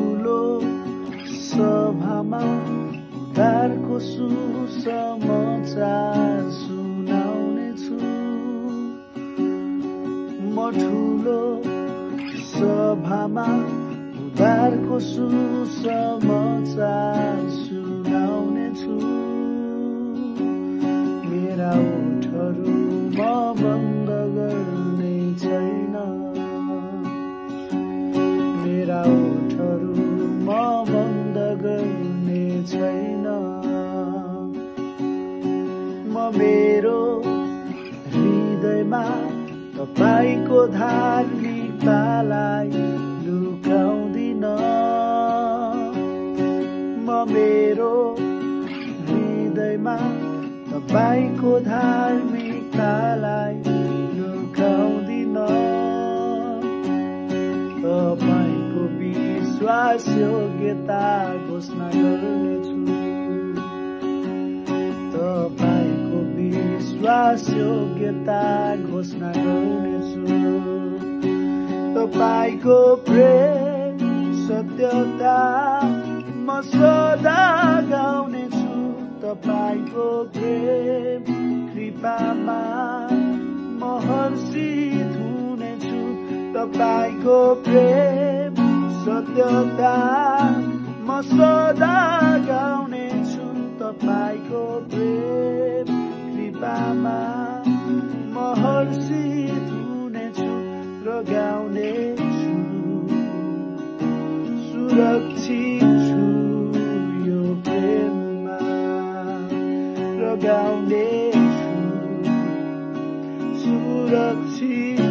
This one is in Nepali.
ठुलो सभामा उद्धारको सुसमाचार सुनाउने छु। म ठुलो सभामा उद्धारको सुसमाचार सुनाउने छु। मेरा ओठहरू म बन्द गर्ने छैन, मेरा ओठहरू म बन्द गर्ने छैन। म मेरो हृदयमा तपाईको धार्मिकतालाई लुकाउँदिन। म मेरो हृदयमा तपाईको धार्मिकतालाई लुकाउँदिन। तपाईको विश्वास योग्यता घोषणा गर्नेछु, तपाईको विश्वास योग्यता घोषणा गर्नेछु। तपाईको प्रेम सत्यता म सदा गाउनेछु। तपाईको प्रेम कृपामा म हर्षित हुनेछु। तपाईको प्रेम सत्यता म सदा गाउनेछु। तपाईको प्रेम कृपामा म हर्षित हुनेछु र गाउनेछु। सुरक्षित छु यो प्रेममा र गाउनेछु। सुरक्षित